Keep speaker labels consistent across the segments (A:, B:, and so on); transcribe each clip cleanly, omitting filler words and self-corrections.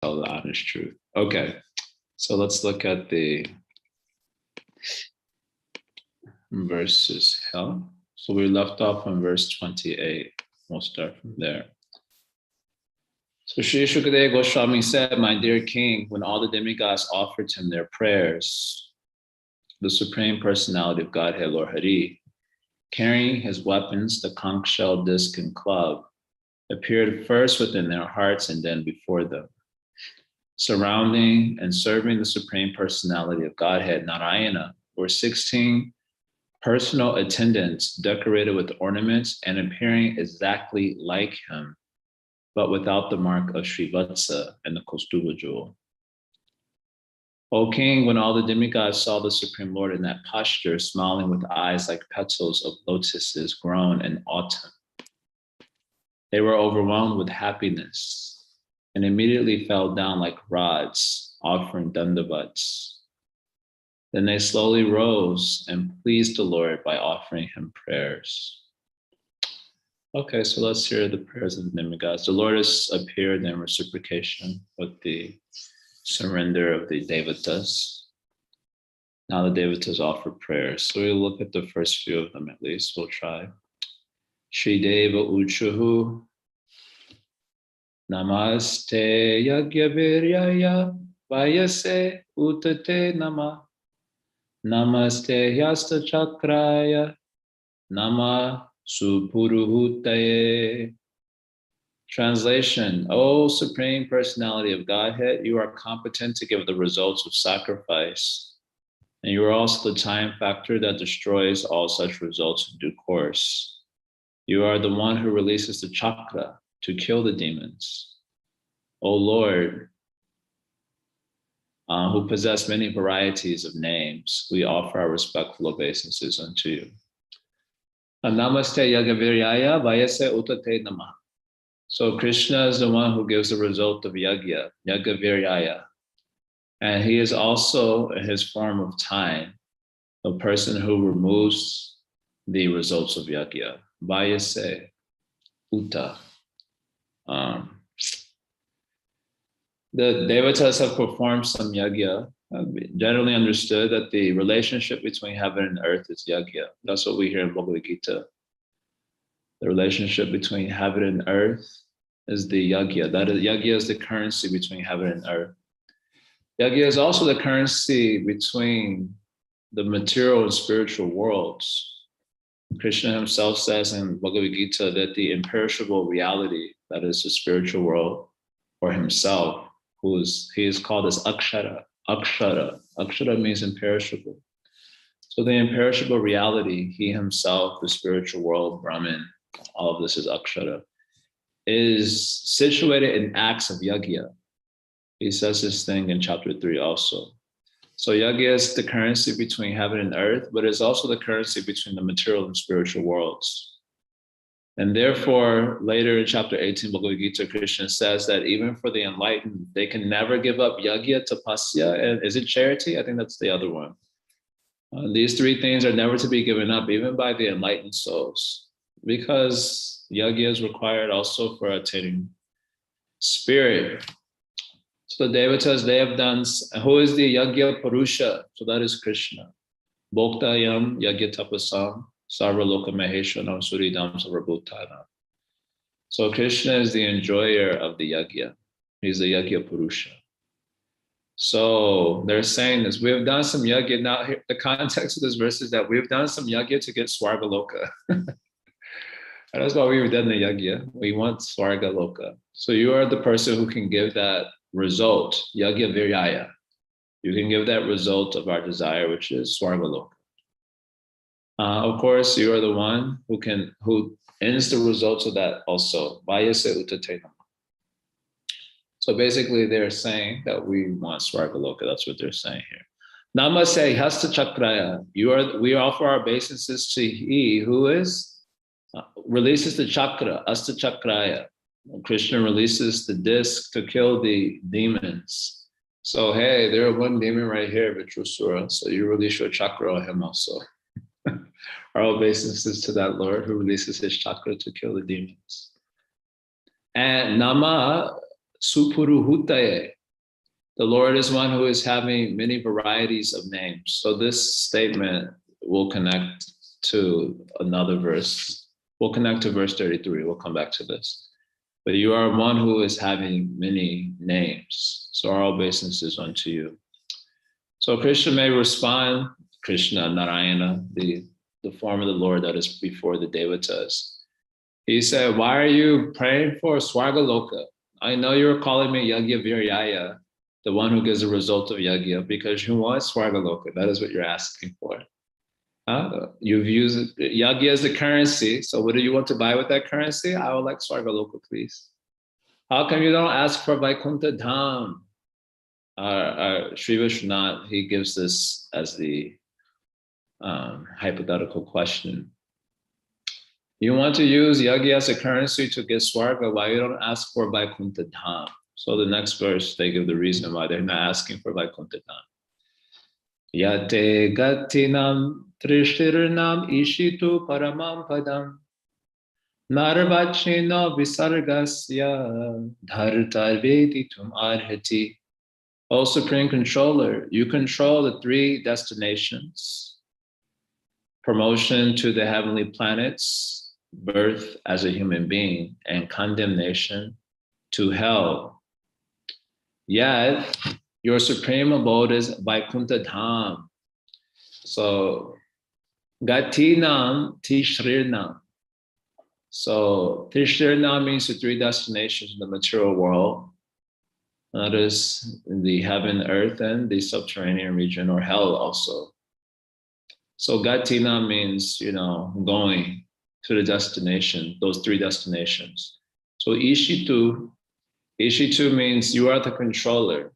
A: the honest truth. Okay, so let's look at the verses here. So we left off on verse 28. We'll start from there. So Sri Shukadeva Goswami said, "My dear king, when all the demigods offered him their prayers, the Supreme Personality of Godhead, Lord Hari, carrying his weapons, the conch shell, disc, and club, appeared first within their hearts and then before them. Surrounding and serving the Supreme Personality of Godhead, Narayana, were 16 personal attendants decorated with ornaments and appearing exactly like him, but without the mark of Srivatsa and the Kaustuva jewel. O king, when all the demigods saw the Supreme Lord in that posture, smiling with eyes like petals of lotuses grown in autumn, they were overwhelmed with happiness and immediately fell down like rods, offering dandavats. Then they slowly rose and pleased the Lord by offering him prayers." Okay, so let's hear the prayers of the demigods. The Lord has appeared in reciprocation with the surrender of the devatas. Now the devatas offer prayers. So we'll look at the first few of them at least. We'll try. Shri Deva Uchuhu Namaste Yagyaviryaya Vayase Utate Nama Namaste Yasta Chakraya Nama Supuruhutaye. Translation: O Supreme Personality of Godhead, you are competent to give the results of sacrifice, and you are also the time factor that destroys all such results in due course. You are the one who releases the chakra to kill the demons. O Lord, who possess many varieties of names, we offer our respectful obeisances unto you. Namaste Yagaviryaya Vayase Utate Namah. So Krishna is the one who gives the result of yagya, Yagaviryaya. And he is also, in his form of time, the person who removes the results of yagya. Vayase Uta. The devatas have performed some yagya. Generally understood that the relationship between heaven and earth is yagya. That's what we hear in Bhagavad Gita. The relationship between heaven and earth is the yagya. That is, yagya is the currency between heaven and earth. Yagya is also the currency between the material and spiritual worlds. Krishna himself says in Bhagavad Gita that the imperishable reality, that is the spiritual world, or himself, he is called as Akshara. Akshara means imperishable. So the imperishable reality, he himself, the spiritual world, Brahman, all of this is Akshara, is situated in acts of yagya. He says this thing in chapter 3 also. So yagya is the currency between heaven and earth, but it's also the currency between the material and spiritual worlds. And therefore, later in chapter 18, Bhagavad Gita, Krishna says that even for the enlightened, they can never give up yagya, tapasya, and is it charity? I think that's the other one. These three things are never to be given up, even by the enlightened souls, because yagya is required also for attaining spirit. So the devatas, they have done, who is the yagya purusha? So that is Krishna. Bhoktayam yagya tapasam. Sarva Loka Maheshwanam Suridam Sarvabhutanam. So Krishna is the enjoyer of the yagya. He's the yagya purusha. So they're saying this, we have done some yagya. Now here, the context of this verse is that we've done some yagya to get Swarga Loka. And that's why we've done the yagya. We want Swarga Loka. So you are the person who can give that result, yagya viryaya. You can give that result of our desire, which is Swarga Loka. Of course, you are the one who ends the results of that also. Vayase utate nama. So basically, they're saying that we want Swargaloka. That's what they're saying here. Namaste hasta chakraya. We offer our obeisances to he who releases the chakra, hasta chakraya. Krishna releases the disc to kill the demons. So hey, there are one demon right here, Vitrusura. So you release your chakra on him also. Our obeisances to that Lord who releases his chakra to kill the demons. And Nama, Supuruhutaye. The Lord is one who is having many varieties of names. So this statement will connect to another verse. We'll connect to verse 33. We'll come back to this. But you are one who is having many names. So our obeisance is unto you. So Krishna may respond, Krishna, Narayana, the form of the Lord that is before the Devatas. He said, why are you praying for Swargaloka? I know you're calling me Yagya Viryaya, the one who gives the result of Yagya, because you want Swargaloka. That is what you're asking for. You've used Yagya as the currency. So what do you want to buy with that currency? I would like Swargaloka, please. How come you don't ask for Vaikuntha Dham? Sri Vishwanath, he gives this as the hypothetical question. You want to use Yagya as a currency to get Swarga, why you don't ask for Vaikuntha Dham? So the next verse, they give the reason why they're not asking for Vaikuntha Dham. Yate gatinam trishirnam ishitu paramam padam narvachino visargasya dhartar veditum arhati. O Supreme Controller, you control the three destinations: promotion to the heavenly planets, birth as a human being, and condemnation to hell. Yet, your supreme abode is Vaikuntha Dham. So, Gatinam Tishrirnam. So, Tishrirnam means the three destinations in the material world. That is the heaven, earth, and the subterranean region, or hell also. So Gatina means, going to the destination, those three destinations. So Ishitu means you are the controller.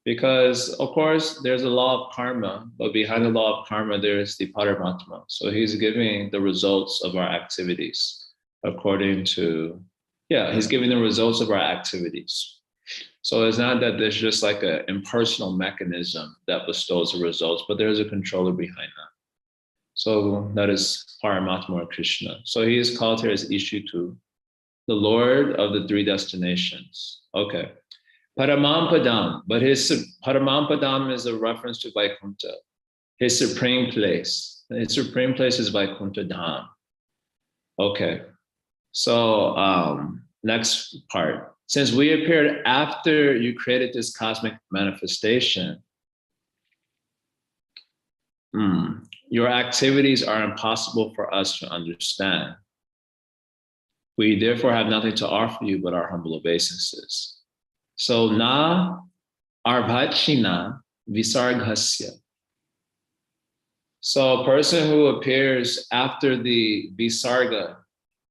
A: Because, of course, there's a law of karma, but behind the law of karma, there is the Paramatma. So he's giving the results of our activities he's giving the results of our activities. So it's not that there's just like an impersonal mechanism that bestows the results, but there's a controller behind that. So that is Paramatma or Krishna. So he is called here as Ishitu, the Lord of the three destinations. Okay. Paramampadam, but his Paramampadam is a reference to Vaikuntha, his supreme place. His supreme place is Vaikuntha Dham. Okay. So next part. Since we appeared after you created this cosmic manifestation, your activities are impossible for us to understand. We therefore have nothing to offer you but our humble obeisances. So na arvachina visarghasya. So a person who appears after the visarga.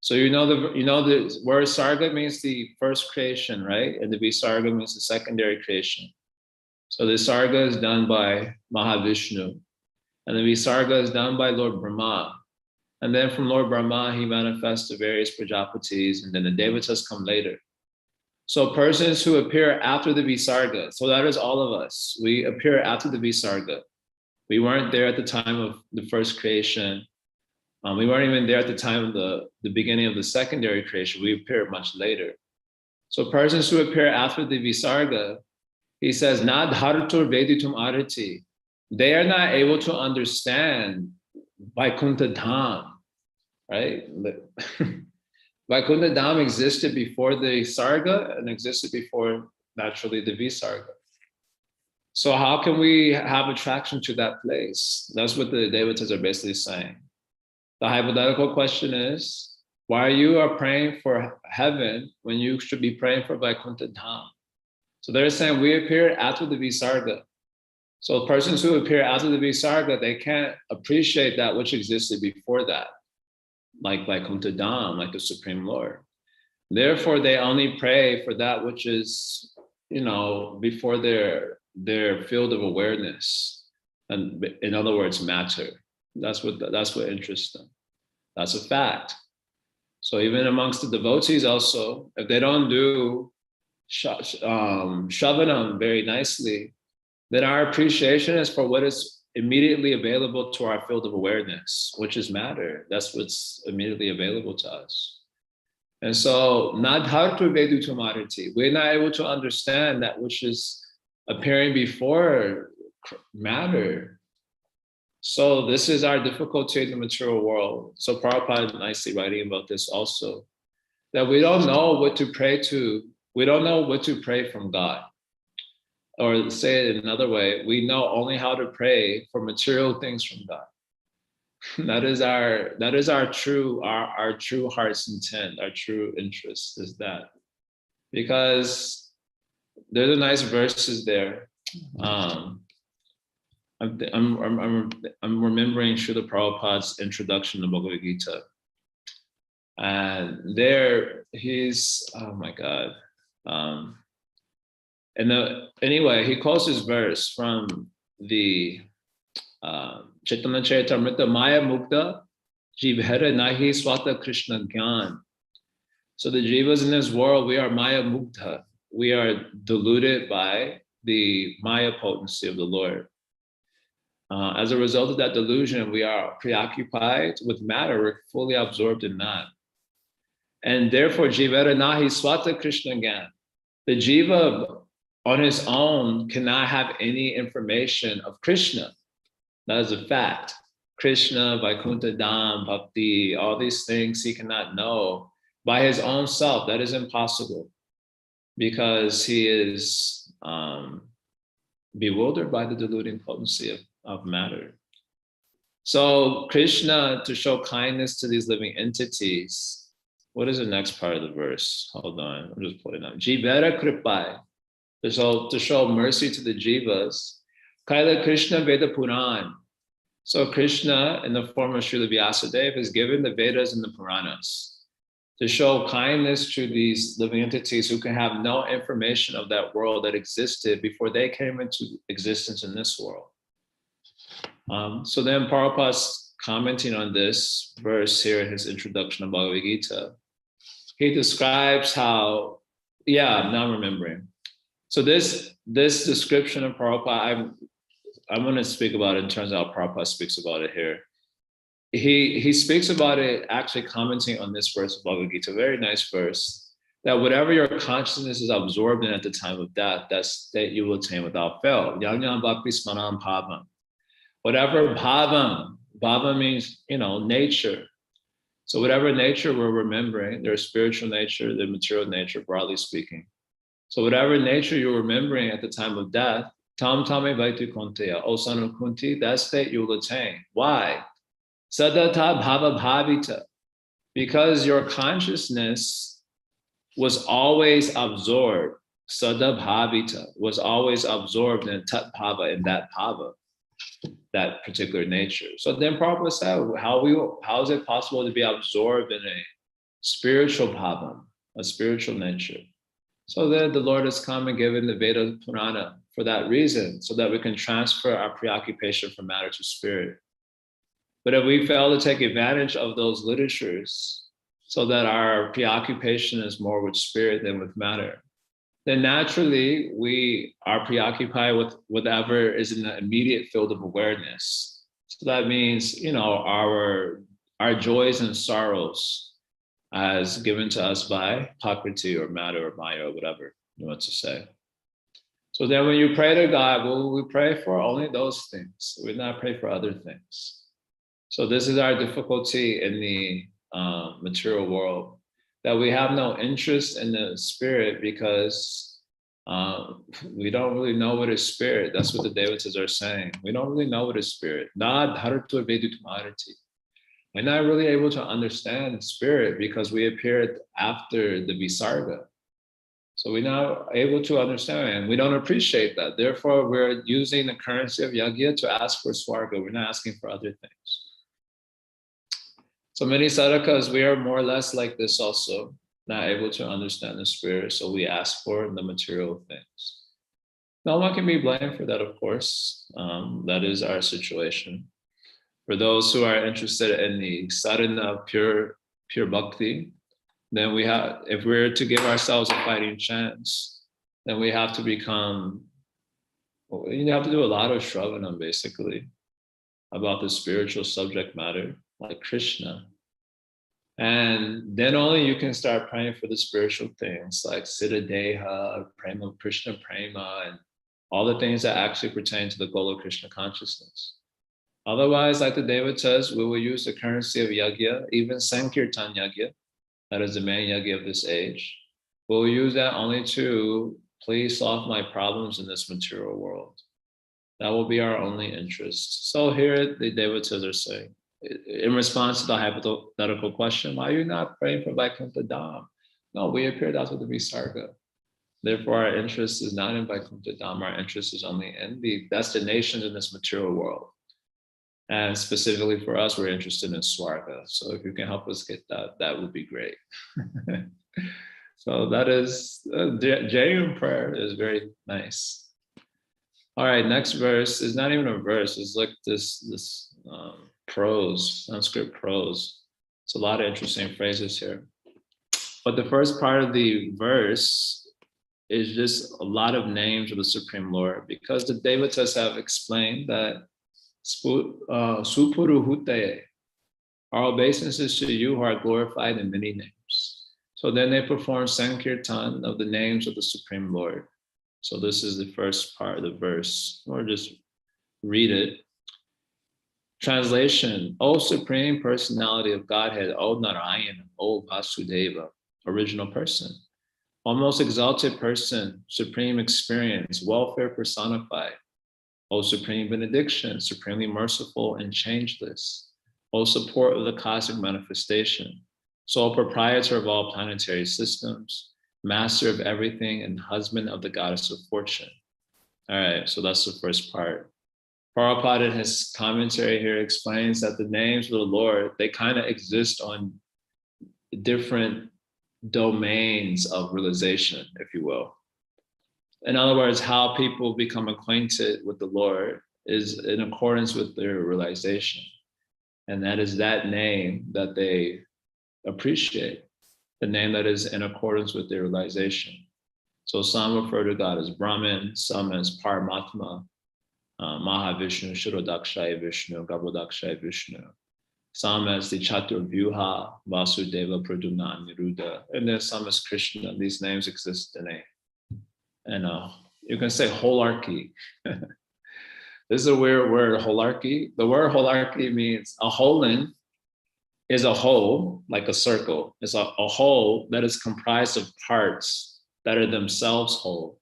A: So the word sarga means the first creation, right? And the visarga means the secondary creation. So the sarga is done by Mahavishnu, and the visarga is done by Lord Brahma. And then from Lord Brahma, he manifests the various Prajapatis, and then the Devatas come later. So persons who appear after the visarga, so that is all of us. We appear after the visarga. We weren't there at the time of the first creation. We weren't even there at the time of the beginning of the secondary creation. We appear much later. So persons who appear after the visarga, he says, Nad hartur veditum arati. They are not able to understand Vaikuntha Dham, right? Vaikuntha Dham existed before the sarga and existed before, naturally, the visarga. So how can we have attraction to that place? That's what the Devatas are basically saying. The hypothetical question is, why you are praying for heaven when you should be praying for Vaikuntha Dham? So they're saying we appear after the visarga. So persons who appear after the visarga, they can't appreciate that which existed before that, like Vaikuntha Dham, like the Supreme Lord. Therefore, they only pray for that which is, before their field of awareness, and in other words, matter. That's what interests them. That's a fact. So even amongst the devotees also, if they don't do Shravanam very nicely, then our appreciation is for what is immediately available to our field of awareness, which is matter. That's what's immediately available to us. And so, nadhartu vedutu mariti. We're not able to understand that which is appearing before matter. So this is our difficulty in the material world. So Prabhupada nicely writing about this also, that we don't know what to pray to. We don't know what to pray from God. Or say it another way, we know only how to pray for material things from God. That is our true heart's intent, our true interest is that. Because there's a nice verses there. I'm remembering Srila Prabhupada's introduction to Bhagavad Gita. And there he's, oh my God. Anyway, he quotes this verse from the Chaitanya Charitamrita, Maya Mukta Jivhara Nahi Swata Krishna Gyan. So the jivas in this world, we are Maya Mukta. We are deluded by the Maya potency of the Lord. As a result of that delusion, we are preoccupied with matter. We're fully absorbed in that. And therefore, Jivara Nahi Swata Krishna Gyan. The jiva on his own cannot have any information of Krishna. That is a fact. Krishna, Vaikuntha Dham, Bhakti, all these things he cannot know by his own self. That is impossible because he is bewildered by the deluding potency of matter. So Krishna, to show kindness to these living entities, what is the next part of the verse? Hold on, I'm just pulling up. Jivera Kripai, to show mercy to the jivas. Kaila Krishna Veda Puran. So Krishna, in the form of Srila Vyasadeva, is given the Vedas and the Puranas to show kindness to these living entities who can have no information of that world that existed before they came into existence in this world. So then Prabhupada's commenting on this verse here in his introduction of Bhagavad Gita. He describes how, now I'm remembering. So this description of Prabhupada, I'm going to speak about it in terms of how Prabhupada speaks about it here. He speaks about it actually commenting on this verse of Bhagavad Gita, a very nice verse, that whatever your consciousness is absorbed in at the time of death, that state you will attain without fail. Yang yang bhakti smanam bhavam. Whatever bhavam means, nature. So whatever nature we're remembering, there's spiritual nature, the material nature, broadly speaking. So whatever nature you're remembering at the time of death, tam tame vaitu konteya, O son of Kunti, that state you will attain. Why? Sadata bhava bhavita. Because your consciousness was always absorbed, sada bhavita, was always absorbed in tat bhava, in that bhava, that particular nature. So then Prabhupada said, how is it possible to be absorbed in a spiritual bhava, a spiritual nature? So then the Lord has come and given the Veda Purana for that reason, so that we can transfer our preoccupation from matter to spirit. But if we fail to take advantage of those literatures so that our preoccupation is more with spirit than with matter, then naturally we are preoccupied with whatever is in the immediate field of awareness. So that means, our joys and sorrows as given to us by Prakriti or matter or Maya or whatever you want to say. So then when you pray to God, we pray for only those things. We not pray for other things. So this is our difficulty in the material world, that we have no interest in the spirit because we don't really know what is spirit. That's what the Devatas are saying. We don't really know what is spirit. We're not really able to understand spirit because we appeared after the Visarga. So we're not able to understand and we don't appreciate that. Therefore, we're using the currency of yagya to ask for swarga. We're not asking for other things. So many sadhakas, we are more or less like this also, not able to understand the spirit. So we ask for the material things. No one can be blamed for that, of course. That is our situation. For those who are interested in the sadhana of pure bhakti, then we have, if we're to give ourselves a fighting chance, then we have to become, you have to do a lot of shravanam basically about the spiritual subject matter, like Krishna. And then only you can start praying for the spiritual things like Siddha Deha, Prema, Krishna Prema, and all the things that actually pertain to the goal of Krishna consciousness. Otherwise, like the Devatas, we will use the currency of yagya, even Sankirtan yagya, that is the main yagya of this age. We'll use that only to please solve my problems in this material world. That will be our only interest. So here the Devatas are saying, in response to the hypothetical question, why are you not praying for Vaikuntha Dham? No, we appeared out with the Visarga. Therefore, our interest is not in Vaikuntha Dham. Our interest is only in the destinations in this material world. And specifically for us, we're interested in Swarga. So if you can help us get that, that would be great. So that is, Jayan prayer is very nice. All right, next verse is not even a verse. It's like this prose, Sanskrit prose. It's a lot of interesting phrases here. But the first part of the verse is just a lot of names of the Supreme Lord, because the Devatas have explained that Supuruhute, our obeisances to you who are glorified in many names. So then they perform Sankirtan of the names of the Supreme Lord. So this is the first part of the verse, or just read it. Translation: O Supreme Personality of Godhead, O Narayan, O Vasudeva, original person, O most exalted person, supreme experience, welfare personified, O supreme benediction, supremely merciful and changeless, O support of the cosmic manifestation, sole proprietor of all planetary systems, master of everything and husband of the goddess of fortune. All right, so that's the first part. Prabhupada in his commentary here explains that the names of the Lord, they kind of exist on different domains of realization, if you will. In other words, how people become acquainted with the Lord is in accordance with their realization. And that is that name that they appreciate, the name that is in accordance with their realization. So some refer to God as Brahman, some as Paramatma, Mahavishnu, Shuddhadakshaya Vishnu, Garbhodakshaya Vishnu. Some as the Chaturvyuha, Vasudeva, Pradyumna, Niruddha, and then some as Krishna. These names exist in you can say holarchy. This is a weird word, holarchy. The word holarchy means a holon is a whole, like a circle. It's a whole that is comprised of parts that are themselves whole.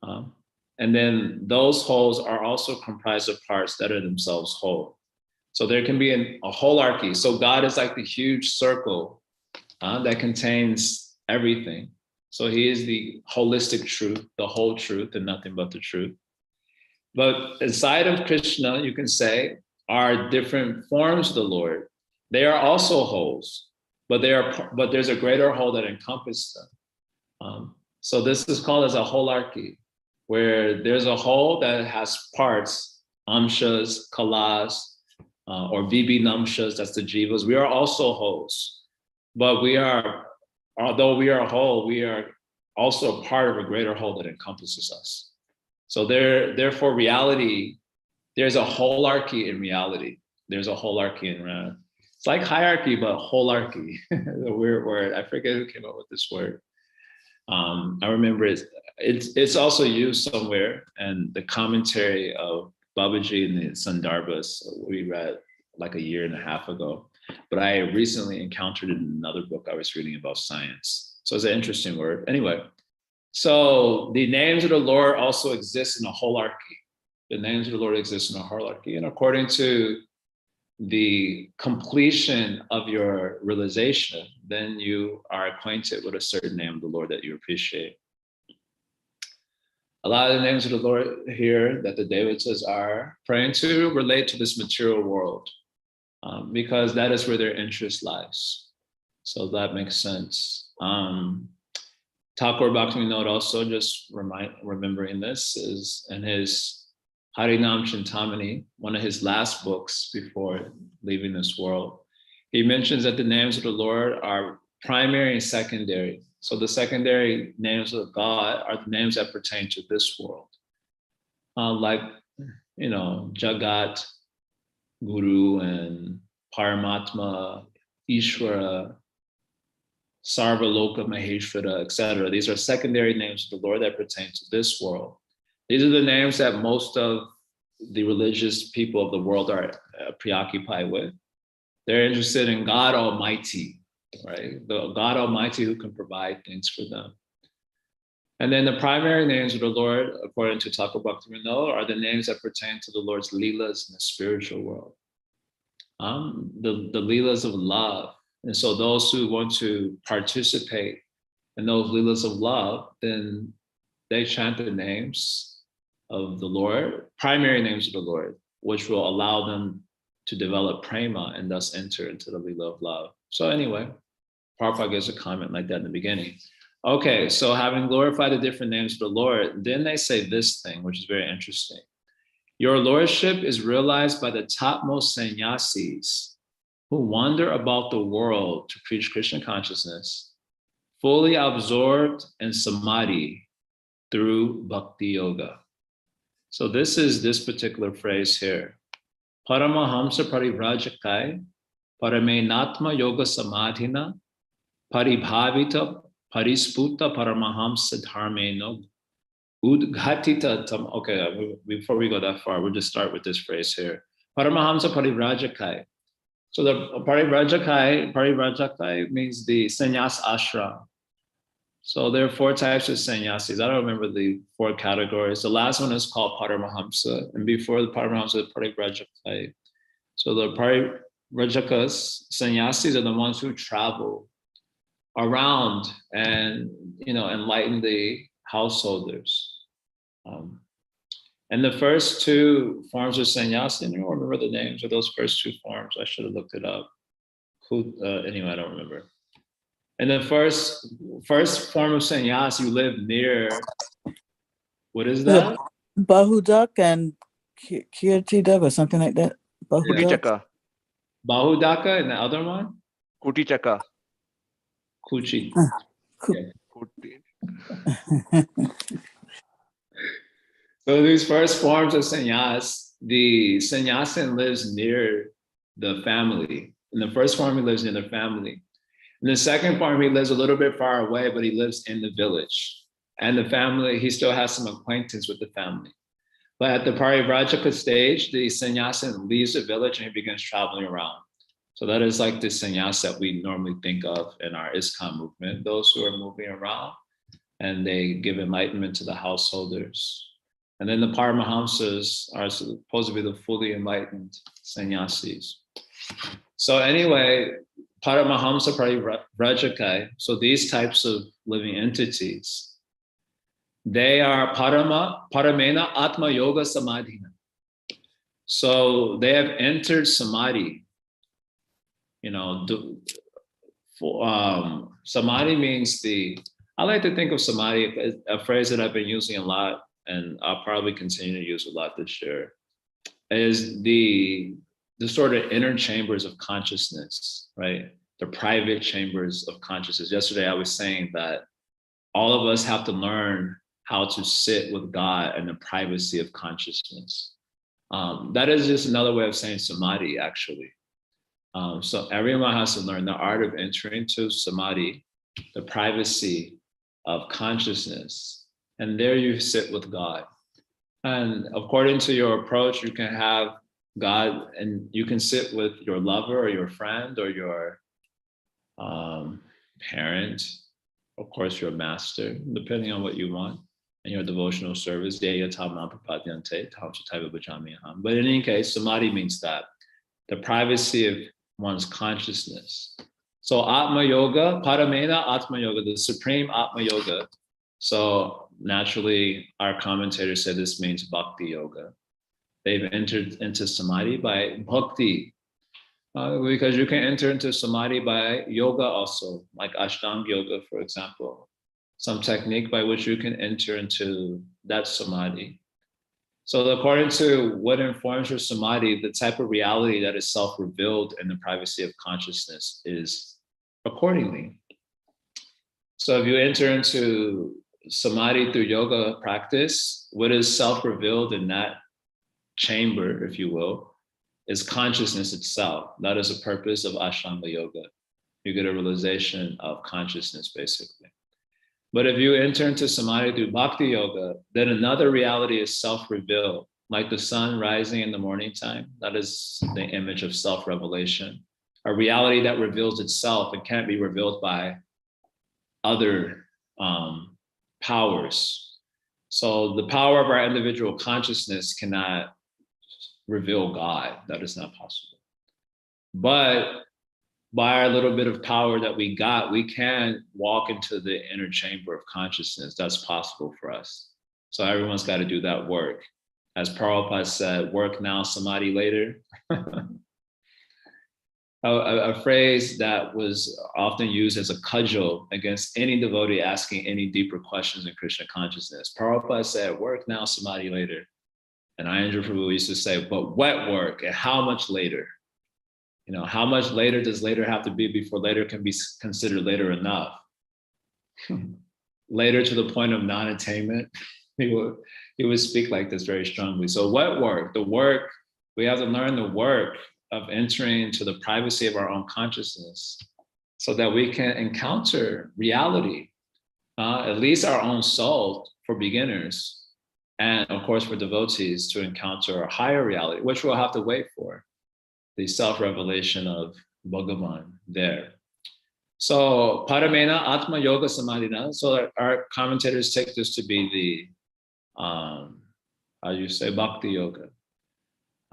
A: And then those wholes are also comprised of parts that are themselves whole. So there can be a holarchy. So God is like the huge circle that contains everything. So he is the holistic truth, the whole truth, and nothing but the truth. But inside of Krishna, you can say, are different forms of the Lord. They are also wholes, but there's a greater whole that encompasses them. So this is called as a holarchy, where there's a whole that has parts, amshas, kalas, or vibhinamshas, that's the jivas. We are also wholes, but although we are whole, we are also a part of a greater whole that encompasses us. So therefore reality, there's a holarchy in reality. There's a holarchy in reality. It's like hierarchy, but holarchy, a weird word. I forget who came up with this word. I remember it's also used somewhere, and the commentary of Babaji in the Sandarbhas we read like a year and a half ago, but I recently encountered it in another book I was reading about science. So it's an interesting word. Anyway, so the names of the Lord also exist in a holarchy. The names of the Lord exist in a holarchy, and according to the completion of your realization, then you are acquainted with a certain name of the Lord that you appreciate. A lot of the names of the Lord here that the Devatas are praying to relate to this material world, because that is where their interest lies. So that makes sense. Thakur Bhaktivinoda also, just remembering this, is in his Harinam Chintamani, one of his last books before leaving this world. He mentions that the names of the Lord are primary and secondary. So the secondary names of God are the names that pertain to this world. Like, Jagat, Guru, and Paramatma, Ishvara, Sarvaloka, Maheshvara, etc. These are secondary names of the Lord that pertain to this world. These are the names that most of the religious people of the world are preoccupied with. They're interested in God Almighty, right? The God Almighty who can provide things for them. And then the primary names of the Lord, according to Thakur Bhaktivinoda, are the names that pertain to the Lord's leelas in the spiritual world. The leelas of love. And so those who want to participate in those leelas of love, then they chant the names of the Lord, primary names of the Lord, which will allow them to develop prema and thus enter into the leela of love. So anyway, Prabhupada gives a comment like that in the beginning. Okay, so having glorified the different names of the Lord, then they say this thing, which is very interesting. Your lordship is realized by the topmost sannyasis who wander about the world to preach Krishna consciousness, fully absorbed in samadhi through bhakti yoga. So this is this particular phrase here. Paramahamsa parivrajakai paramenatma yoga samadhina paribhavita parisputa paramahamsa dharmeno udghatita tam. Okay, before we go that far, we'll just start with this phrase here. Paramahamsa parivrajakai. So the parivrajakai means the sannyas ashram. So there are 4 types of sannyasis. I don't remember the 4 categories. The last one is called Paramahamsa, and before the Paramahamsa, Parivrajaka. So the Parivrajaka sannyasis are the ones who travel around and enlighten the householders. And the first 2 forms of sannyasi, and you don't remember the names of those first 2 forms. I should have looked it up. Anyway, I don't remember. And the first form of sannyas, you live near, what is that?
B: Bahudak and Kirtidak or something like that.
C: Kutichaka.
A: Bahudaka, and the other one?
C: Kutichaka.
A: Kuchi. So these first forms of sannyas, the sannyasin lives near the family. In the first form, he lives near the family. In the second form, he lives a little bit far away, but he lives in the village. And the family, he still has some acquaintance with the family. But at the Parivrajaka stage, the sannyasin leaves the village and he begins traveling around. So that is like the sannyas that we normally think of in our ISKCON movement, those who are moving around and they give enlightenment to the householders. And then the Paramahamsas are supposed to be the fully enlightened sannyasis. So anyway, Paramahamsa Parivrajaka, so these types of living entities, they are Paramena Atma Yoga Samadhina. So they have entered samadhi. Samadhi means I like to think of samadhi as a phrase that I've been using a lot, and I'll probably continue to use a lot this year, is the sort of inner chambers of consciousness, right? The private chambers of consciousness. Yesterday, I was saying that all of us have to learn how to sit with God in the privacy of consciousness. That is just another way of saying samadhi, actually. So everyone has to learn the art of entering to samadhi, the privacy of consciousness. And there you sit with God. And according to your approach, you can have God, and you can sit with your lover or your friend or your parent, of course, your master, depending on what you want, and your devotional service. But in any case, samadhi means that, the privacy of one's consciousness. So Atma Yoga, Paramena Atma Yoga, the supreme Atma Yoga. So naturally, our commentators said this means Bhakti Yoga. They've entered into samadhi by bhakti, because you can enter into samadhi by yoga also, like Ashtanga Yoga, for example, some technique by which you can enter into that samadhi. So according to what informs your samadhi, the type of reality that is self-revealed in the privacy of consciousness is accordingly. So if you enter into samadhi through yoga practice, what is self-revealed in that chamber, if you will, is consciousness itself. That is the purpose of Ashtanga Yoga. You get a realization of consciousness, basically. But if you enter into samadhi through bhakti yoga, then another reality is self-revealed, like the sun rising in the morning time. That is the image of self-revelation, a reality that reveals itself and can't be revealed by other powers. So the power of our individual consciousness cannot reveal God. That is not possible. But by our little bit of power that we got, we can walk into the inner chamber of consciousness. That's possible for us. So everyone's got to do that work. As Prabhupada said, work now, samadhi later. A phrase that was often used as a cudgel against any devotee asking any deeper questions in Krishna consciousness. Prabhupada said, work now, samadhi later. And Ayendra Prabhu used to say, but what work and how much later? You know, how much later does later have to be before later can be considered later enough? Later to the point of non-attainment. He would speak like this very strongly. So what work? The work, we have to learn the work of entering into the privacy of our own consciousness so that we can encounter reality, at least our own soul for beginners. And of course, for devotees to encounter a higher reality, which we'll have to wait for. The self-revelation of Bhagavan there. So Paramena Atma Yoga Samadhina. So our commentators take this to be the, how you say, Bhakti Yoga.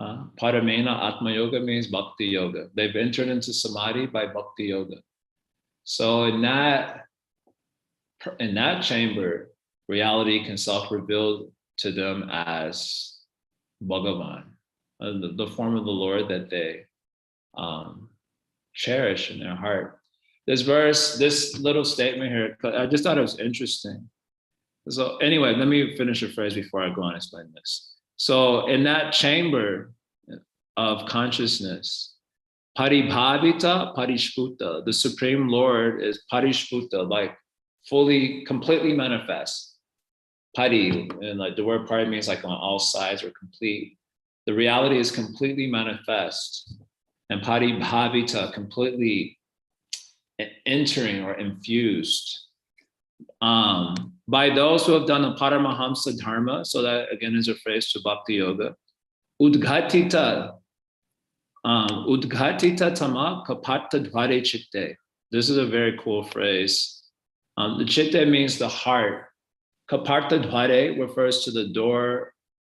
A: Paramena Atma Yoga means Bhakti Yoga. They've entered into Samadhi by Bhakti Yoga. So in that chamber, reality can self-reveal to them as Bhagavan. The form of the Lord that they cherish in their heart. This verse, this little statement here, I just thought it was interesting. So anyway, let me finish a phrase before I go on and explain this. So in that chamber of consciousness, paribhavita parishputa, the Supreme Lord is parishputa, like fully, completely manifest. Pari, and like the word pari means like on all sides or complete. The reality is completely manifest, and paribhavita, completely entering or infused by those who have done the Paramahamsa Dharma. So that again is a phrase to Bhakti Yoga. Udghatita tama kapata dvare chitte. This is a very cool phrase. The chitte means the heart. Kaparta dvare refers to the door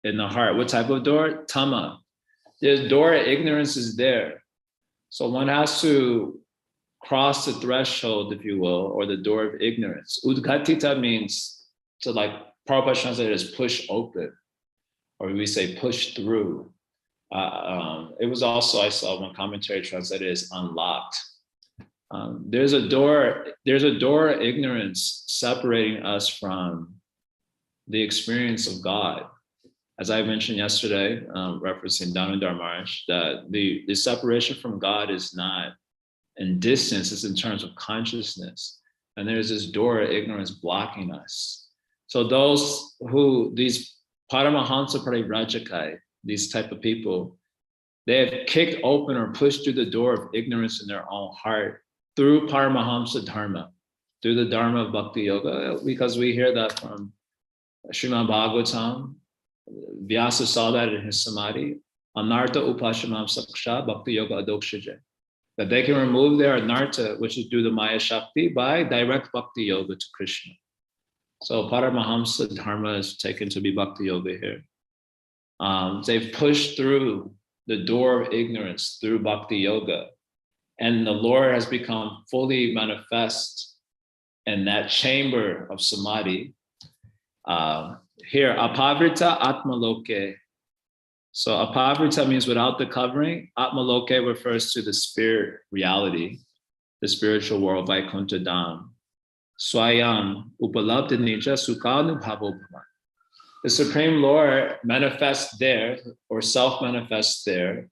A: in the heart. What type of door? Tama. The door of ignorance is there. So one has to cross the threshold, if you will, or the door of ignorance. Udghatita means to, like Prabhupada translated as push open, or we say push through. It was also, I saw one commentary translated as unlocked. There's a door of ignorance separating us from the experience of God. As I mentioned yesterday, referencing Damodar Maharaj, that the separation from God is not in distance, it's in terms of consciousness. And there's this door of ignorance blocking us. So these Paramahansa Parivrajaka, these type of people, they have kicked open or pushed through the door of ignorance in their own heart through Paramahamsa Dharma, through the Dharma of Bhakti Yoga, because we hear that from Srimad Bhagavatam. Vyasa saw that in his Samadhi, Anartha Upashamam Saksha Bhakti Yoga Adokshaja, that they can remove their Anartha, which is due to Maya Shakti, by direct Bhakti Yoga to Krishna. So Paramahamsa Dharma is taken to be Bhakti Yoga here. They've pushed through the door of ignorance through Bhakti Yoga, and the Lord has become fully manifest in that chamber of Samadhi. Here, apavrita atmaloke. So apavrita means without the covering. Atmaloke refers to the spirit reality, the spiritual world, Vaikuntha Dham. Swayam upalabdhanija sukhanubhavobhava. The Supreme Lord manifests there, or self-manifests there,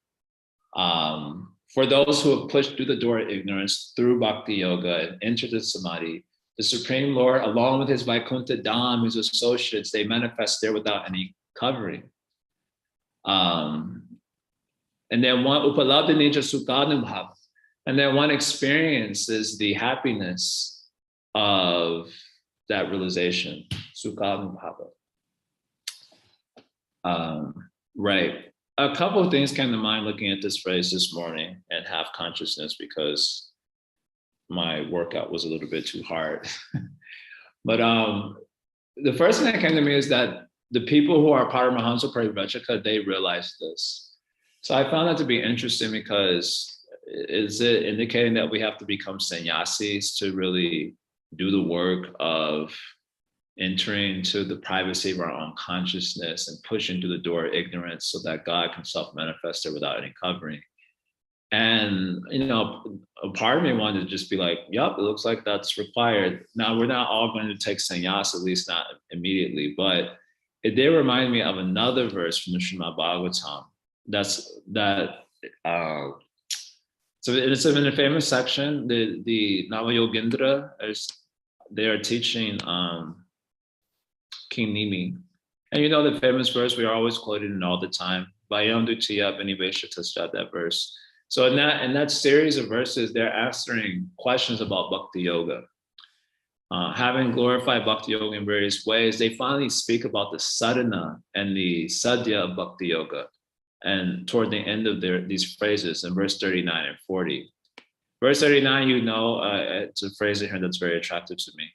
A: for those who have pushed through the door of ignorance through Bhakti Yoga and entered the Samadhi. The Supreme Lord, along with his Vaikuntha Dham, his associates, they manifest there without any covering. And then one upalabdhanija sukhanubhava. And then one experiences the happiness of that realization. Sukha Anubhava. Right. A couple of things came to mind looking at this phrase this morning, and half consciousness, because my workout was a little bit too hard. But the first thing that came to me is that the people who are part of Mahamsa Parivrajaka, they realize this. So I found that to be interesting, because is it indicating that we have to become sannyasis to really do the work of entering into the privacy of our own consciousness and pushing through the door of ignorance so that God can self-manifest there without any covering? And, a part of me wanted to just be like, yep, it looks like that's required. Now, we're not all going to take sannyas, at least not immediately, but it did remind me of another verse from the Srimad Bhagavatam. So it's in a famous section, the Navayogendra, they are teaching King Nimi. And the famous verse we are always quoting it all the time, Vayam Dutiya Benivesha Tasjat, that verse. So in that series of verses, they're answering questions about Bhakti Yoga. Having glorified Bhakti Yoga in various ways, they finally speak about the sadhana and the sadhya of Bhakti Yoga. And toward the end of these phrases in verse 39 and 40. Verse 39, it's a phrase in here that's very attractive to me.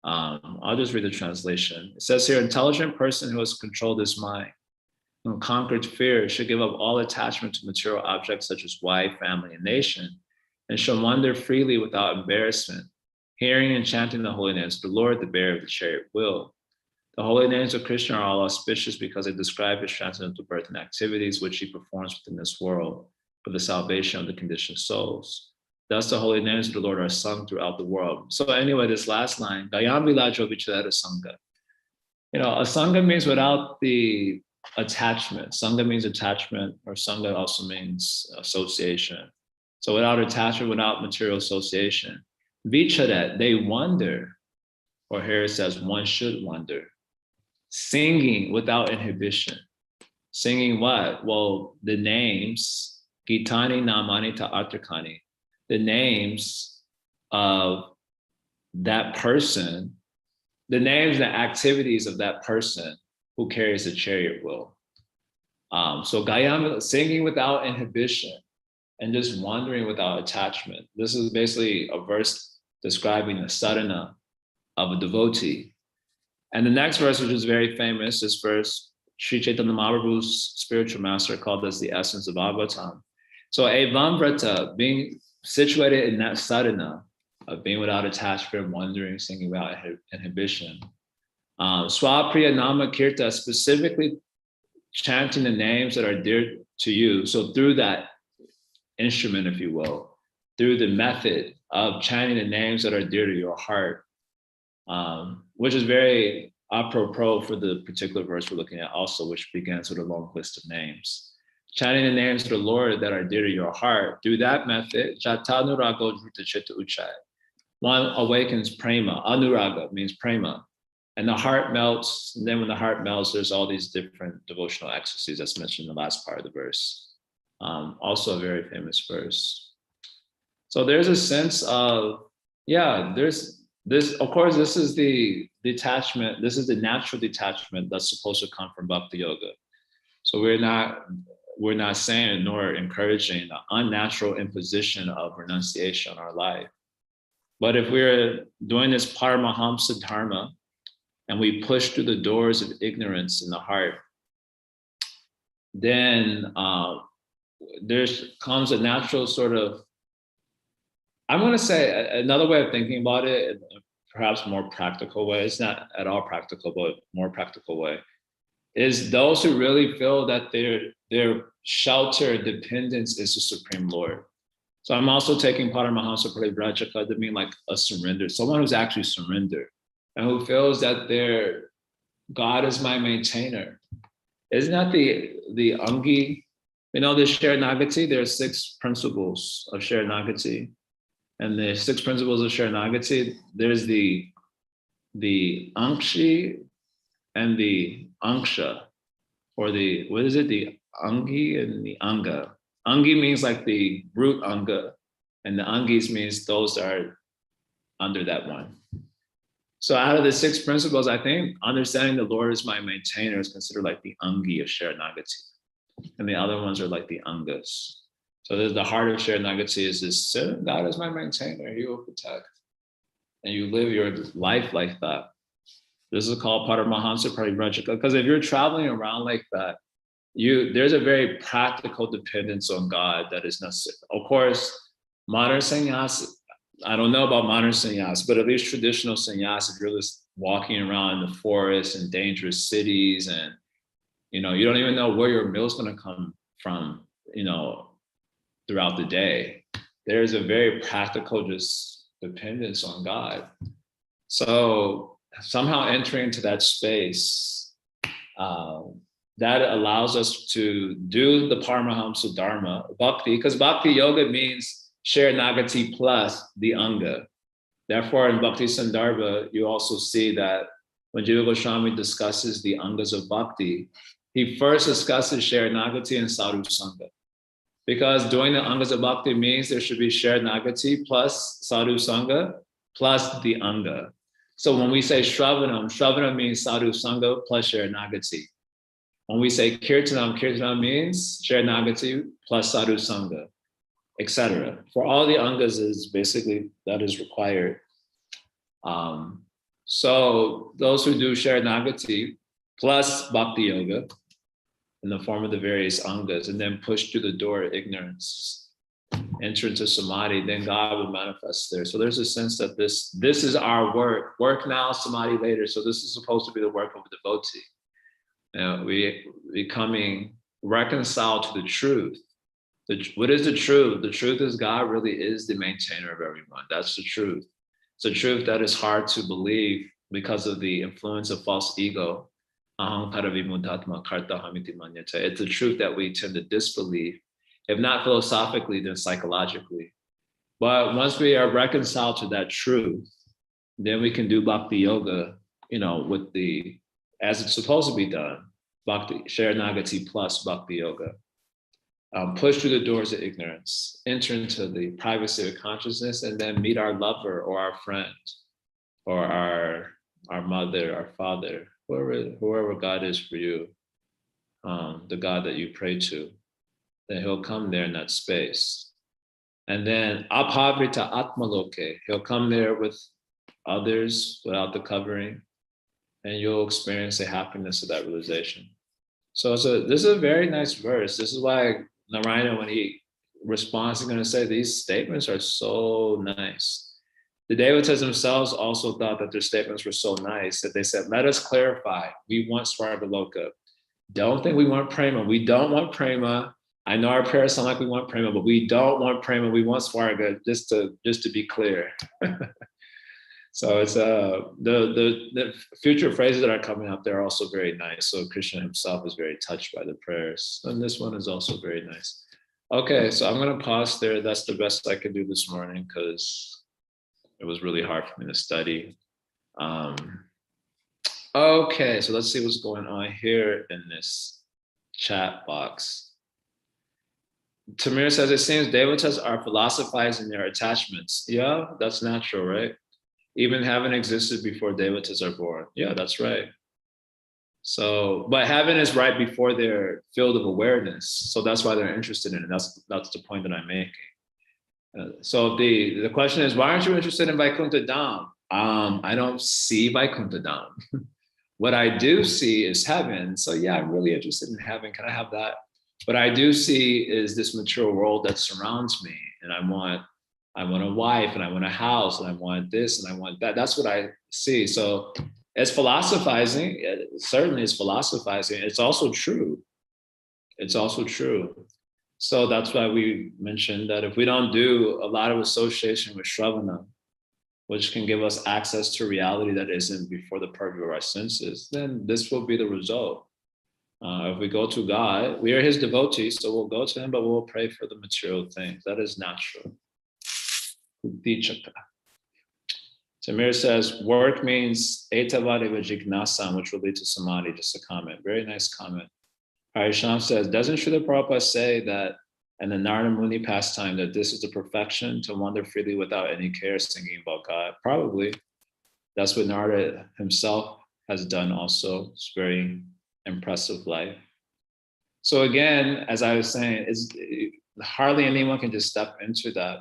A: I'll just read the translation. It says here, intelligent person who has controlled his mind, who conquered fear, should give up all attachment to material objects such as wife, family, and nation, and shall wander freely without embarrassment, hearing and chanting the holy names of the Lord, the bearer of the chariot wheel. The holy names of Krishna are all auspicious because they describe his transcendental birth and activities which he performs within this world for the salvation of the conditioned souls. Thus, the holy names of the Lord are sung throughout the world. So anyway, this last line, Gayam Vilajo Vichara Sangha. A Sangha means without the attachment. Sangha means attachment, or Sangha also means association. So without attachment, without material association. Vicharat, they wonder, or here it says one should wonder. Singing without inhibition. Singing what? Well, the names, Gitani Namani Ta Artakani, the names of that person, the names and activities of that person who carries the chariot wheel. So Gayam, singing without inhibition and just wandering without attachment. This is basically a verse describing the sadhana of a devotee. And the next verse, which is very famous, this verse, Sri Chaitanya Mahaprabhu's spiritual master called us the essence of Bhagavatam. So Evamvrata, being situated in that sadhana of being without attachment, wandering, singing without inhibition. Swapriya Nama Kirta, specifically chanting the names that are dear to you. So through that instrument, if you will, through the method of chanting the names that are dear to your heart, which is very apropos for the particular verse we're looking at also, which begins with a long list of names. Chanting the names of the Lord that are dear to your heart, through that method, Jatanurago Dhruta Chitta Uchai. One awakens prema. Anuraga means prema. And the heart melts. And then when the heart melts, there's all these different devotional ecstasies that's mentioned in the last part of the verse. Also a very famous verse. So there's a sense of, there's this, of course, this is the detachment. This is the natural detachment that's supposed to come from Bhakti Yoga. So we're not saying nor encouraging an unnatural imposition of renunciation on our life. But if we're doing this Paramahamsa Dharma and we push through the doors of ignorance in the heart, then there comes a natural sort of, I'm going to say another way of thinking about it, perhaps more practical way, it's not at all practical, but more practical way, is those who really feel that their shelter, dependence is the Supreme Lord. So I'm also taking Paramahamsa Parivrajaka to mean like a surrender, someone who's actually surrendered and who feels that their God is my maintainer. Isn't that the Angi? The Sharanagati, there are 6 principles of Sharanagati. And the 6 principles of Sharanagati, there's the Ankshi and the Anksha, or the Angi and the Anga. Angi means like the root Anga, And the Angis means those are under that one. So out of the 6 principles, I think understanding the Lord is my maintainer is considered like the Angi of Sharanagati. And the other ones are like the Angas. So there's the heart of Sharanagati is this, God is my maintainer, he will protect. And you live your life like that. This is called Paramahansa Parivrajaka, because if you're traveling around like that, there's a very practical dependence on God that is necessary. Of course, modern sannyas, I don't know about modern sannyas, but at least traditional sannyas, if you're just walking around in the forest and dangerous cities and, you don't even know where your meal's going to come from, throughout the day. There's a very practical just dependence on God. So somehow entering into that space, that allows us to do the Paramahamsa Dharma, Bhakti, because Bhakti Yoga means Sharanagati plus the Anga. Therefore, in Bhakti Sandarbha, you also see that when Jiva Goswami discusses the Angas of Bhakti, he first discusses Sharanagati and Sadhu Sangha. Because doing the Angas of Bhakti means there should be Sharanagati plus Sadhu Sangha plus the Anga. So when we say Shravanam means Sadhu Sangha plus Sharanagati. When we say Kirtanam means Sharanagati plus Sadhu Sangha, etc. For all the Angas is basically that is required. So those who do Sharanagati plus Bhakti Yoga in the form of the various Angas and then push through the door of ignorance, enter into Samadhi, then God will manifest there. So there's a sense that this is our work now, Samadhi later. So this is supposed to be the work of a devotee. We becoming reconciled to the truth. What is the truth? The truth is God really is the maintainer of everyone. That's the truth. It's a truth that is hard to believe because of the influence of false ego. It's a truth that we tend to disbelieve, if not philosophically, then psychologically. But once we are reconciled to that truth, then we can do Bhakti Yoga, as it's supposed to be done, Bhakti, Sharanagati plus Bhakti Yoga. Push through the doors of ignorance, enter into the privacy of consciousness, and then meet our lover or our friend or our mother, our father, whoever God is for you, the God that you pray to, then he'll come there in that space. And then Abhavrita Atmaloke, he'll come there with others without the covering, and you'll experience the happiness of that realization. So this is a very nice verse. This is why Narayana, when he responds, he's going to say these statements are so nice. The Devatas themselves also thought that their statements were so nice that they said, let us clarify. We want Svargaloka. Don't think we want Prema. We don't want Prema. I know our prayers sound like we want Prema, but we don't want Prema. We want Svarga, just to be clear. So it's the future phrases that are coming up there are also very nice. So Krishna himself is very touched by the prayers. And this one is also very nice. Okay, so I'm going to pause there. That's the best I could do this morning because it was really hard for me to study. Okay, so let's see what's going on here in this chat box. Tamir says, it seems Devatas are philosophizing their attachments. Yeah, that's natural, right? Even heaven existed before Devatas are born. Yeah, that's right. So, but heaven is right before their field of awareness. So that's why they're interested in it. That's the point that I'm making. So the question is, why aren't you interested in Vaikuntha Dham? I don't see Vaikuntha Dham. What I do see is heaven. So yeah, I'm really interested in heaven. Can I have that? What I do see is this material world that surrounds me, and I want a wife, and I want a house, and I want this, and I want that. That's what I see. So it's philosophizing. It certainly is philosophizing. It's also true. It's also true. So that's why we mentioned that if we don't do a lot of association with Shravana, which can give us access to reality that isn't before the purview of our senses, then this will be the result. If we go to God, we are his devotees, so we'll go to him, but we'll pray for the material things. That is natural. Tamir says, work means etavadeva jignasam, which will lead to samadhi. Just a comment. Very nice comment. Harisham says, doesn't Srila Prabhupada say that and the Narada Muni pastime, that this is the perfection to wander freely without any care, singing about God? Probably. That's what Narada himself has done also. It's very impressive life. So again, as I was saying, hardly anyone can just step into that.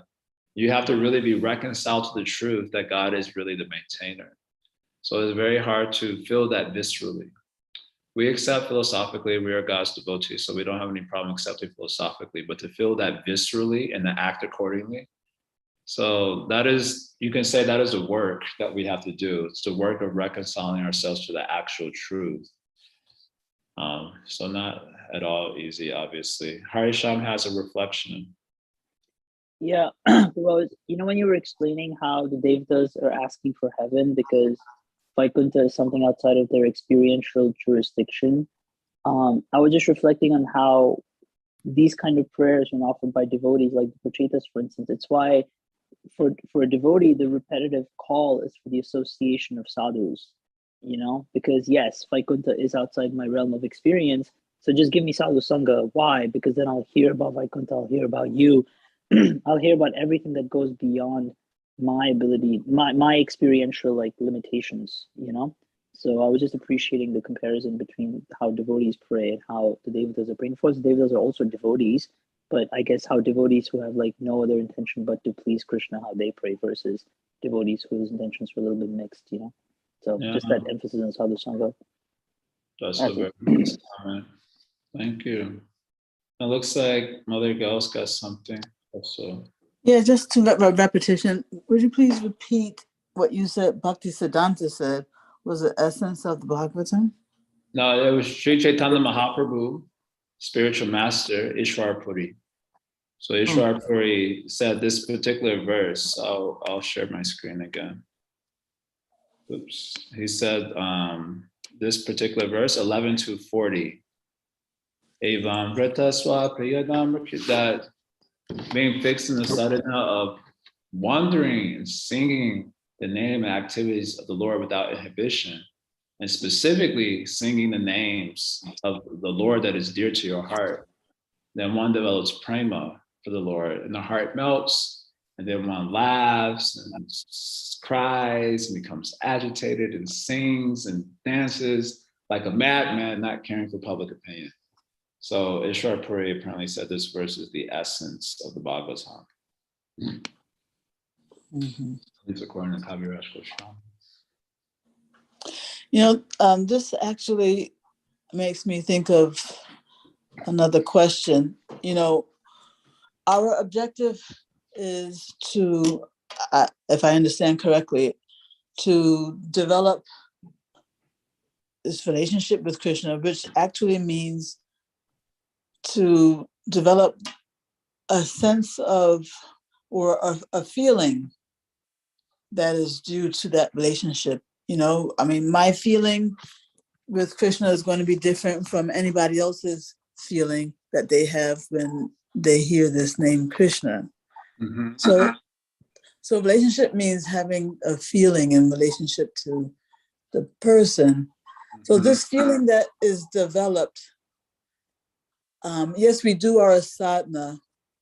A: You have to really be reconciled to the truth that God is really the maintainer. So it's very hard to feel that viscerally. We accept philosophically, we are God's devotees, so we don't have any problem accepting philosophically, but to feel that viscerally and to act accordingly. So that is, you can say that is a work that we have to do. It's the work of reconciling ourselves to the actual truth. So not at all easy, obviously. Harisham has a reflection.
D: Yeah, well, when you were explaining how the Devtas are asking for heaven because Vaikuntha is something outside of their experiential jurisdiction, I was just reflecting on how these kind of prayers, when offered by devotees, like the Prachetas, for instance, it's why for a devotee, the repetitive call is for the association of sadhus, because yes, Vaikuntha is outside my realm of experience. So just give me sadhu sangha. Why? Because then I'll hear about Vaikuntha, I'll hear about you, I'll hear about everything that goes beyond my ability, my experiential limitations, So I was just appreciating the comparison between how devotees pray and how the Devatas are praying. Of course, the Devatas are also devotees, but I guess how devotees who have no other intention but to please Krishna, how they pray versus devotees whose intentions are a little bit mixed, So
A: Yeah.
D: just that emphasis on sadhu sangha.
A: That's a very nice comment. Thank you. It looks like Mother Girl's got something also.
B: Yeah, just to repetition, would you please repeat what you said, Bhakti Siddhanta said was the essence of the Bhagavatam?
A: No, it was Sri Chaitanya Mahaprabhu, spiritual master, Ishwar Puri. So Ishwar Puri said this particular verse. I'll share my screen again. Oops. He said this particular verse, 11 to 40. Evam Vrataswa Priyadam, that being fixed in the sadhana of wandering and singing the name and activities of the Lord without inhibition, and specifically singing the names of the Lord that is dear to your heart, then one develops prema for the Lord, and the heart melts, and then one laughs and cries and becomes agitated and sings and dances like a madman, not caring for public opinion. So Ishwar Puri apparently said this verse is the essence of the Bhagavatam.
B: Mm-hmm.
A: At least according to Kaviraj Goswami.
B: This actually makes me think of another question. Our objective is to, if I understand correctly, to develop this relationship with Krishna, which actually means to develop a sense of, or a feeling that is due to that relationship. My feeling with Krishna is going to be different from anybody else's feeling that they have when they hear this name Krishna.
A: Mm-hmm.
B: So relationship means having a feeling in relationship to the person. So this feeling that is developed, yes, we do our sadhana,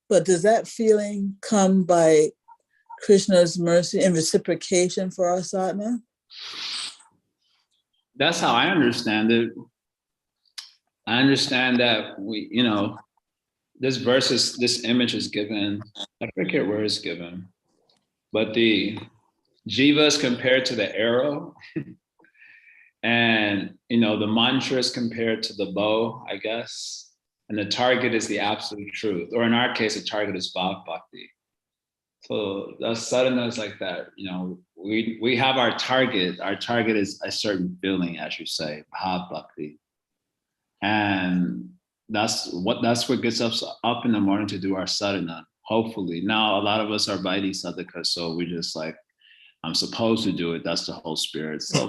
B: but does that feeling come by Krishna's mercy and reciprocation for our sadhana?
A: That's how I understand it. I understand that this image is given, I forget where it's given, but the jiva is compared to the arrow, and the mantra is compared to the bow, I guess, and the target is the absolute truth, or in our case, the target is Bhakti Bhakti. So the sadhana is like that. We have our target. Our target is a certain feeling, as you say, Bhakti Bhakti, and that's what gets us up in the morning to do our sadhana. Hopefully, now a lot of us are Vaidhi sadhaka, so we just like, I'm supposed to do it. That's the whole spirit. So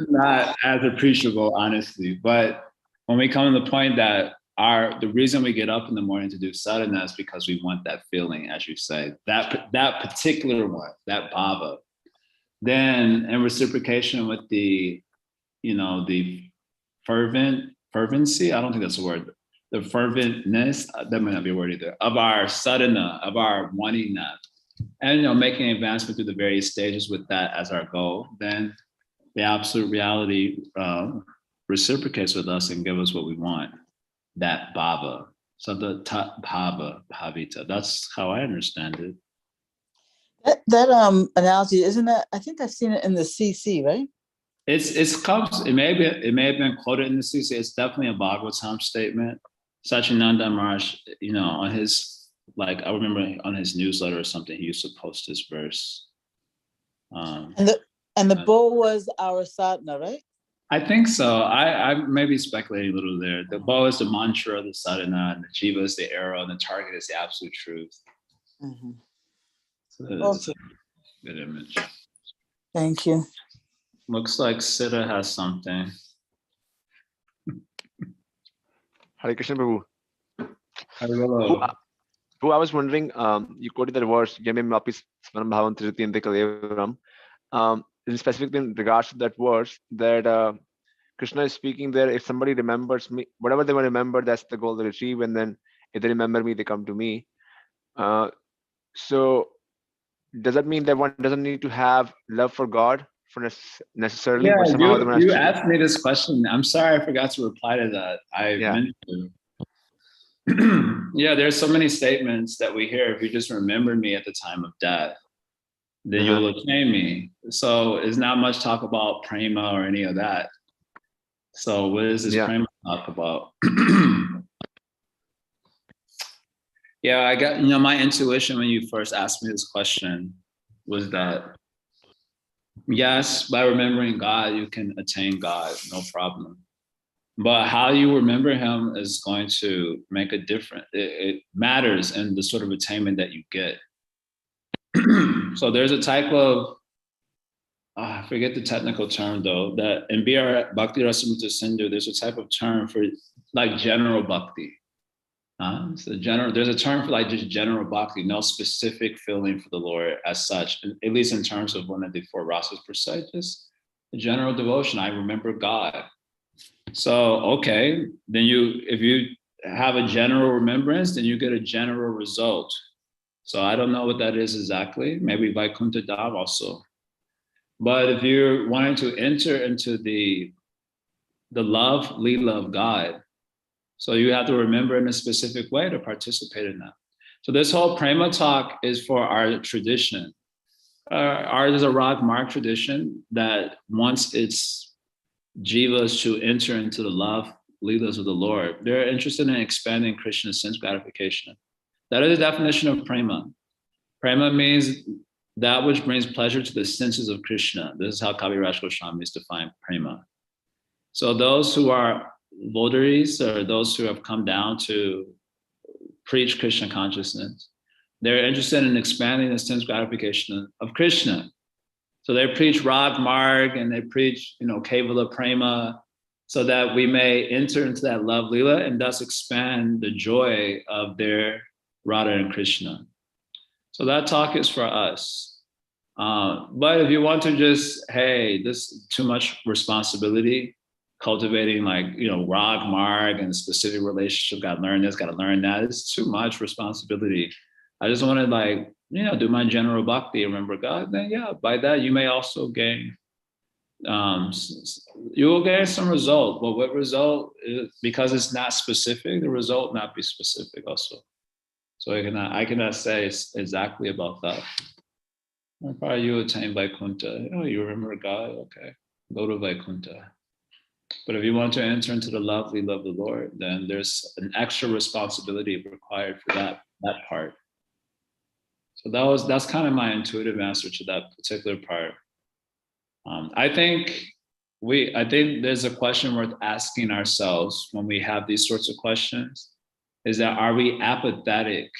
A: not as appreciable, honestly. But when we come to the point that the reason we get up in the morning to do sadhana is because we want that feeling, as you say, that particular one, that bhava. Then in reciprocation with the fervency, I don't think that's a word, the ferventness, that might not be a word either, of our sadhana, of our wanting that, and making advancement through the various stages with that as our goal, then the absolute reality reciprocates with us and give us what we want, that bhava. So the tat bhava, bhavita, that's how I understand it.
B: That analogy, isn't that, I think I've seen it in the CC, right?
A: It may have been quoted in the CC. It's definitely a Bhagavatam statement. Sachinanda Maharaj, on his, like, I remember on his newsletter or something, he used to post this verse.
B: And the bow was our sadhana, right?
A: I think so. I may be speculating a little there. The bow is the mantra of the sadhana, and the jiva is the arrow, and the target is the absolute truth.
B: Mm-hmm.
A: So it's a good image.
B: Thank you.
A: Looks like Siddha has something.
C: Hare Krishna, Prabhu.
A: Hello.
C: Prabhu, I was wondering, you quoted that verse, Yame Mapis Svanam Bhavam Trijatiyante Kalevaram. Specifically in regards to that verse, that Krishna is speaking there, if somebody remembers me, whatever they want to remember, that's the goal they achieve. And then if they remember me, they come to me. So does that mean that one doesn't need to have love for God for necessarily?
A: Yeah,
C: but somehow
A: you asked me this question. I'm sorry, I forgot to reply to that. I meant to. Yeah, there's so many statements that we hear. If you just remember me at the time of death, then you'll attain me. So it's not much talk about prema or any of that. So what is this prema talk about? Yeah, I got, my intuition when you first asked me this question was that, yes, by remembering God, you can attain God, no problem. But how you remember him is going to make a difference. It matters in the sort of attainment that you get. So there's a type of, I forget the technical term though, that in BR Bhakti Rasamrita Sindhu, there's a type of term for like general bhakti. So there's a term for like just general bhakti, no specific feeling for the Lord as such, at least in terms of one of the four rasas per se, just a general devotion. I remember God. So, okay, then if you have a general remembrance, then you get a general result. So I don't know what that is exactly, maybe Vaikuntha Dham also. But if you're wanting to enter into the love, Leela of God, so you have to remember in a specific way to participate in that. So this whole prema talk is for our tradition. Ours is a Rag Marg tradition that wants its jivas to enter into the love, leelas of the Lord. They're interested in expanding Krishna's sense gratification. That is the definition of prema. Prema means that which brings pleasure to the senses of Krishna. This is how Kaviraj Goswami is defined prema. So those who are votaries or those who have come down to preach Krishna consciousness, they're interested in expanding the sense gratification of Krishna. So they preach Rag Marg and they preach, Kevala Prema, so that we may enter into that love Leela and thus expand the joy of their Radha and Krishna. So that talk is for us. But if you want to just, hey, this is too much responsibility, cultivating Rag Marg and specific relationship, got to learn this, got to learn that. It's too much responsibility. I just want to do my general bhakti, remember God. Then by that you may also gain, you will gain some result. But what result is, because it's not specific, the result not be specific also. So I cannot say exactly about that. Probably you attain Vaikuntha. You remember God, okay, go to Vaikuntha. But if you want to enter into the love of the Lord, then there's an extra responsibility required for that part. So that's kind of my intuitive answer to that particular part. I think there's a question worth asking ourselves when we have these sorts of questions, is that are we apathetic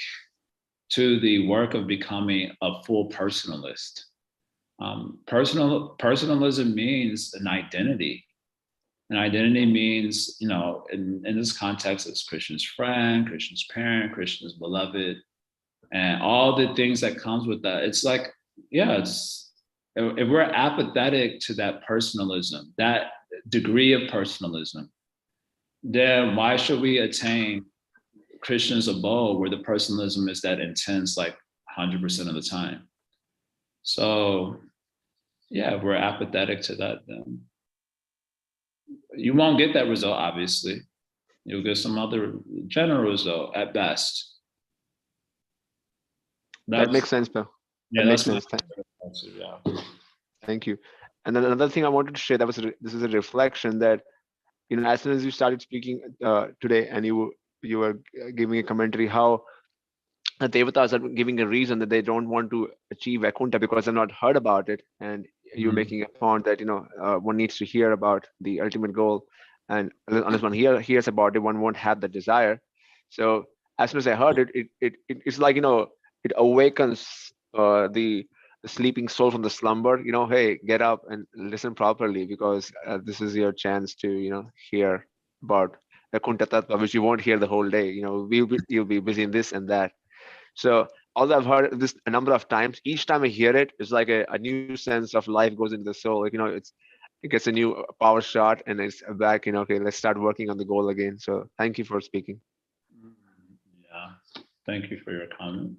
A: to the work of becoming a full personalist? Personalism means an identity. And identity means, in this context, it's Krishna's friend, Krishna's parent, Krishna's beloved, and all the things that comes with that. It's like, if we're apathetic to that personalism, that degree of personalism, then why should we attain Krishna's abode where the personalism is that intense, like 100% of the time? So yeah, if we're apathetic to that, then you won't get that result, obviously. You'll get some other general result at best.
C: That makes sense, Bill.
A: Yeah,
C: That makes
A: that's
C: sense.
A: yeah.
C: Thank you. And then another thing I wanted to share, that was this is a reflection that, you know, as soon as you started speaking today, and you were giving a commentary how the devatas are giving a reason that they don't want to achieve Vaikuntha because they've not heard about it, and you're making a point that, you know, one needs to hear about the ultimate goal, and unless one hears about it, one won't have the desire. So as soon as I heard it's like, you know, it awakens the sleeping soul from the slumber. You know, hey, get up and listen properly, because this is your chance to, you know, hear about Vaikuntha Tattva, which you won't hear the whole day. You know, you'll be busy in this and that. So although I've heard this a number of times, each time I hear it, it's like a new sense of life goes into the soul. Like, you know, it gets a new power shot, and it's back, you know, okay, let's start working on the goal again. So thank you for speaking.
A: Yeah, thank you for your comment.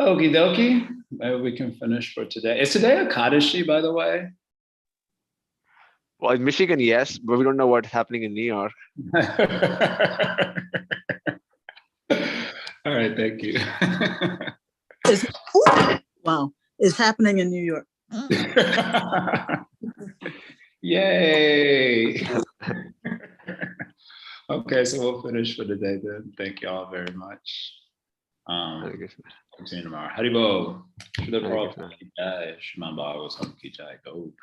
A: Okie dokie, maybe we can finish for today. Is today Akadashi, by the way?
C: Well, in Michigan, yes, but we don't know what's happening in New York.
A: All right, thank you.
B: Wow, it's happening in New York.
A: Yay. Okay, so we'll finish for today then. Thank you all very much. Continue tomorrow. Haribol. Srila Prabhupada ki jai. Srimad Bhagavatam ki jai. Go.